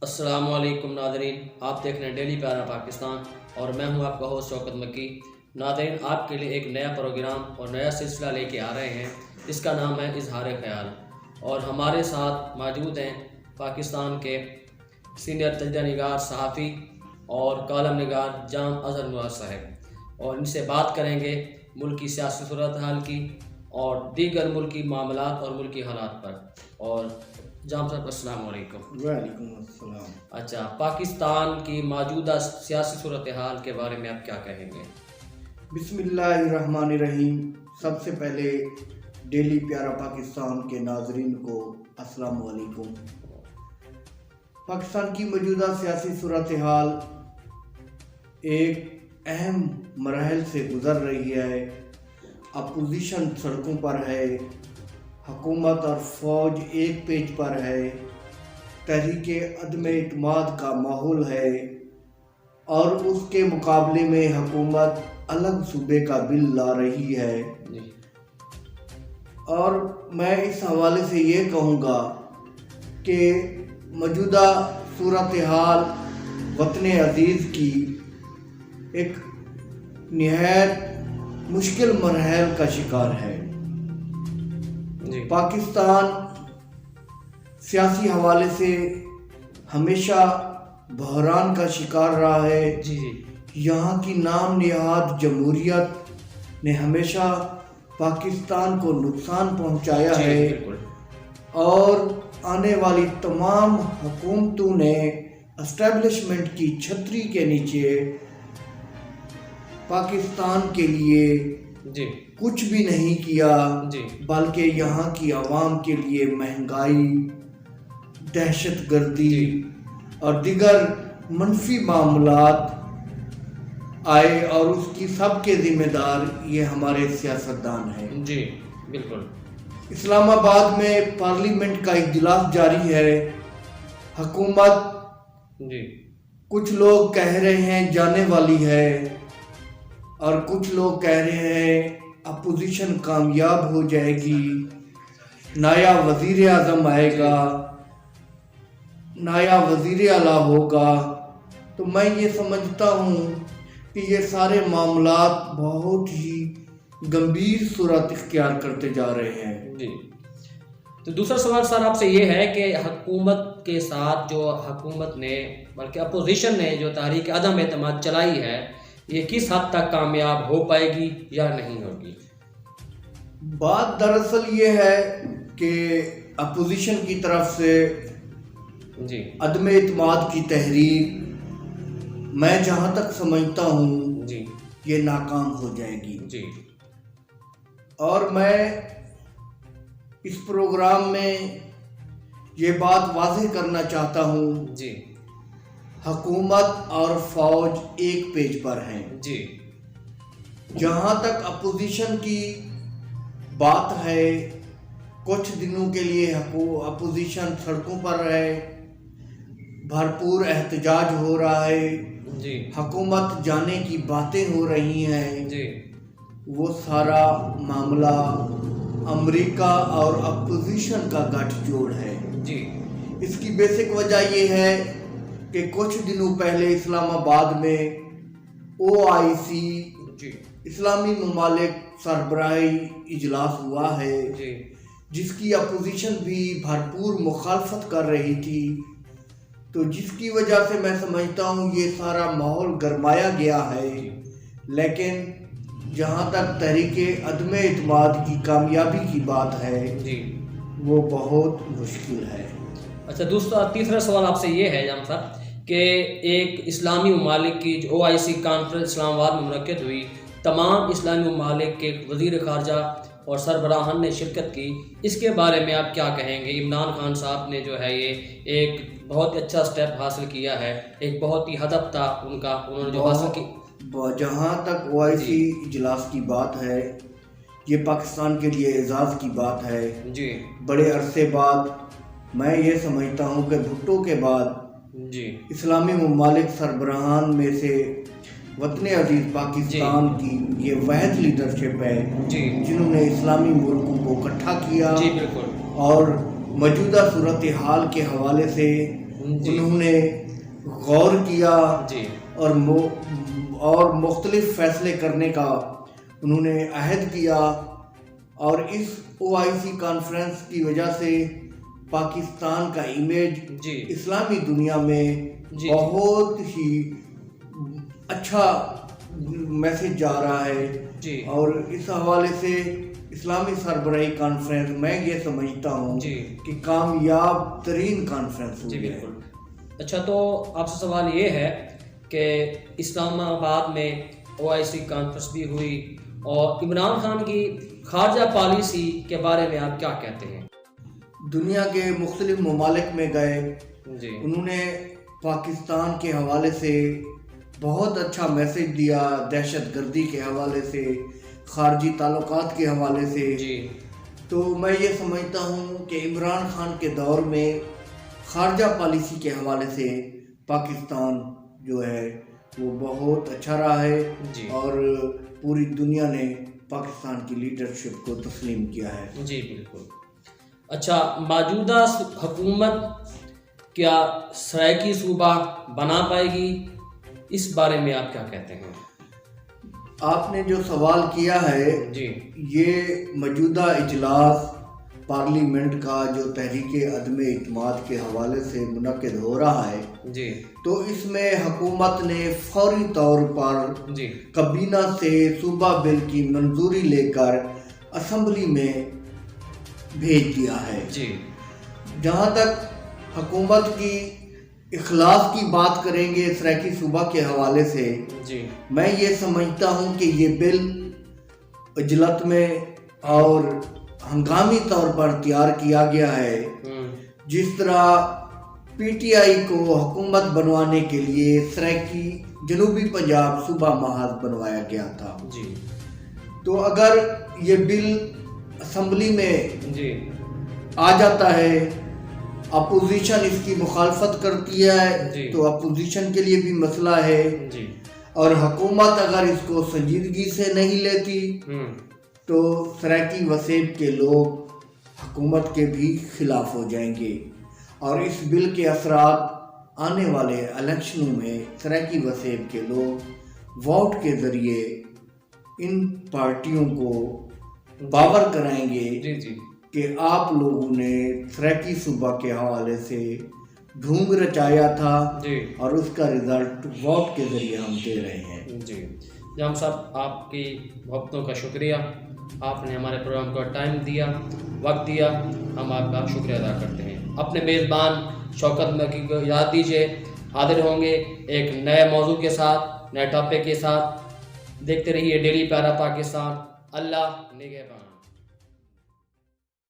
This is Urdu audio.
السلام علیکم ناظرین، آپ دیکھ رہے ہیں ڈیلی پیارا پاکستان اور میں ہوں آپ کا ہوسٹ شوکت مکی۔ ناظرین، آپ کے لیے ایک نیا پروگرام اور نیا سلسلہ لے کے آ رہے ہیں، اس کا نام ہے اظہار خیال، اور ہمارے ساتھ موجود ہیں پاکستان کے سینئر تجزیہ نگار، صحافی اور کالم نگار جام اظہر مراد صاحب، اور ان سے بات کریں گے ملک کی سیاسی صورتحال کی اور دیگر ملکی معاملات اور ملکی حالات پر۔ اور جام صاحب السلام علیکم۔ وعلیکم السلام۔ اچھا، پاکستان کی موجودہ سیاسی صورتحال کے بارے میں آپ کیا کہیں گے؟ بسم اللہ الرحمن الرحیم۔ سب سے پہلے ڈیلی پیارا پاکستان کے ناظرین کو السلام علیکم۔ پاکستان کی موجودہ سیاسی صورتحال ایک اہم مراحل سے گزر رہی ہے۔ اپوزیشن سڑکوں پر ہے، حکومت اور فوج ایک پیج پر ہے، تحریک عدم اعتماد کا ماحول ہے، اور اس کے مقابلے میں حکومت الگ صوبے کا بل لا رہی ہے۔ اور میں اس حوالے سے یہ کہوں گا کہ موجودہ صورتحال وطن عزیز کی ایک نہایت مشکل مرحلے کا شکار ہے۔ پاکستان سیاسی حوالے سے ہمیشہ بحران کا شکار رہا ہے۔ یہاں کی نام نہاد جمہوریت نے ہمیشہ پاکستان کو نقصان پہنچایا ہے، اور آنے والی تمام حکومتوں نے اسٹیبلشمنٹ کی چھتری کے نیچے پاکستان کے لیے کچھ بھی نہیں کیا، بلکہ یہاں کی عوام کے لیے مہنگائی، دہشت گردی اور دیگر منفی معاملات آئے، اور اس کی سب کے ذمہ دار یہ ہمارے سیاستدان ہیں۔ جی بالکل۔ اسلام آباد میں پارلیمنٹ کا اجلاس جاری ہے۔ حکومت کچھ لوگ کہہ رہے ہیں جانے والی ہے، اور کچھ لوگ کہہ رہے ہیں اپوزیشن کامیاب ہو جائے گی، نیا وزیر اعظم آئے گا، نیا وزیر اعلیٰ ہوگا۔ تو میں یہ سمجھتا ہوں کہ یہ سارے معاملات بہت ہی گمبھیر صورت اختیار کرتے جا رہے ہیں۔ تو دوسرا سوال سر آپ سے یہ ہے کہ حکومت کے ساتھ جو حکومت نے بلکہ اپوزیشن نے جو تحریک عدم اعتماد چلائی ہے، یہ کس حد تک کامیاب ہو پائے گی یا نہیں ہوگی؟ بات دراصل یہ ہے کہ اپوزیشن کی طرف سے عدم اعتماد کی تحریک میں جہاں تک سمجھتا ہوں یہ ناکام ہو جائے گی۔ اور میں اس پروگرام میں یہ بات واضح کرنا چاہتا ہوں، حکومت اور فوج ایک پیج پر ہیں۔ جہاں تک اپوزیشن کی بات ہے، کچھ دنوں کے لیے اپوزیشن سڑکوں پر ہے، بھرپور احتجاج ہو رہا ہے، حکومت جانے کی باتیں ہو رہی ہیں۔ وہ سارا معاملہ امریکہ اور اپوزیشن کا گٹھ جوڑ ہے۔ اس کی بیسک وجہ یہ ہے کہ کچھ دنوں پہلے اسلام آباد میں OIC اسلامی ممالک سربراہی اجلاس ہوا ہے، جس کی اپوزیشن بھی بھرپور مخالفت کر رہی تھی۔ تو جس کی وجہ سے میں سمجھتا ہوں یہ سارا ماحول گرمایا گیا ہے، لیکن جہاں تک تحریک عدم اعتماد کی کامیابی کی بات ہے وہ بہت مشکل ہے۔ اچھا، تیسرا سوال آپ سے یہ ہے جام صاحب کہ ایک اسلامی ممالک کی جو OIC کانفرنس اسلام آباد میں منعقد ہوئی، تمام اسلامی ممالک کے وزیر خارجہ اور سربراہان نے شرکت کی، اس کے بارے میں آپ کیا کہیں گے؟ عمران خان صاحب نے جو ہے یہ ایک بہت اچھا سٹیپ حاصل کیا ہے، ایک بہت ہی ہدف تھا ان کا، انہوں نے جو حاصل کی۔ جہاں تک OIC اجلاس کی بات ہے، یہ پاکستان کے لیے اعزاز کی بات ہے۔ بڑے عرصے بعد میں یہ سمجھتا ہوں کہ بھٹو کے بعد اسلامی ممالک سربراہان میں سے وطن عزیز پاکستان کی یہ واحد لیڈرشپ ہے جنہوں نے اسلامی ملکوں کو اکٹھا کیا، اور موجودہ صورتحال کے حوالے سے انہوں نے غور کیا جی اور مختلف فیصلے کرنے کا انہوں نے عہد کیا، اور اس OIC کانفرنس کی وجہ سے پاکستان کا امیج جی اسلامی دنیا میں جی بہت ہی اچھا میسج جا رہا ہے، جی اور اس حوالے سے اسلامی سربراہی کانفرنس میں یہ سمجھتا ہوں جی کہ کامیاب ترین کانفرنس جی ہوئی ہے۔ بالکل۔ اچھا، تو آپ سے سوال یہ ہے کہ اسلام آباد میں OIC کانفرنس بھی ہوئی، اور عمران خان کی خارجہ پالیسی کے بارے میں آپ کیا کہتے ہیں؟ دنیا کے مختلف ممالک میں گئے، جی انہوں نے پاکستان کے حوالے سے بہت اچھا میسج دیا، دہشت گردی کے حوالے سے، خارجی تعلقات کے حوالے سے۔ جی تو میں یہ سمجھتا ہوں کہ عمران خان کے دور میں خارجہ پالیسی کے حوالے سے پاکستان جو ہے وہ بہت اچھا رہا ہے، جی اور پوری دنیا نے پاکستان کی لیڈرشپ کو تسلیم کیا ہے۔ جی بالکل۔ اچھا، موجودہ حکومت کیا سرائیکی صوبہ بنا پائے گی؟ اس بارے میں آپ کیا کہتے ہیں؟ آپ نے جو سوال کیا ہے، جی یہ موجودہ اجلاس پارلیمنٹ کا جو تحریک عدم اعتماد کے حوالے سے منعقد ہو رہا ہے، جی تو اس میں حکومت نے فوری طور پر جی کابینہ سے صوبہ بل کی منظوری لے کر اسمبلی میں بھیج دیا ہے۔ جی جہاں تک حکومت کی اخلاص کی بات کریں گے سرائیکی صوبہ کے حوالے سے، جی میں یہ سمجھتا ہوں کہ یہ بل اجلت میں اور ہنگامی طور پر تیار کیا گیا ہے، جس طرح PTI کو حکومت بنوانے کے لیے سرائیکی جنوبی پنجاب صوبہ محاذ بنوایا گیا تھا۔ جی تو اگر یہ بل اسمبلی میں جی آ جاتا ہے، اپوزیشن اس کی مخالفت کرتی ہے، جی تو اپوزیشن کے لیے بھی مسئلہ ہے، جی اور حکومت اگر اس کو سنجیدگی سے نہیں لیتی تو سرائیکی وسیب کے لوگ حکومت کے بھی خلاف ہو جائیں گے، اور اس بل کے اثرات آنے والے الیکشنوں میں سرائیکی وسیب کے لوگ ووٹ کے ذریعے ان پارٹیوں کو باور کرائیں گے جی جی کہ آپ لوگوں نے سرائیکی صوبہ کے حوالے سے ڈھونگ رچایا تھا، جی اور اس کا رزلٹ ووٹ کے ذریعے ہم دے رہے ہیں۔ جی جام صاحب، آپ کی محبتوں کا شکریہ، آپ نے ہمارے پروگرام کو ٹائم دیا، وقت دیا، ہم آپ کا شکریہ ادا کرتے ہیں۔ اپنے میزبان شوکت مکی کو یاد دیجیے، حاضر ہوں گے ایک نئے موضوع کے ساتھ، نئے ٹاپک کے ساتھ۔ دیکھتے رہیے ڈیلی پیارا پاکستان۔ اللہ نگہبان۔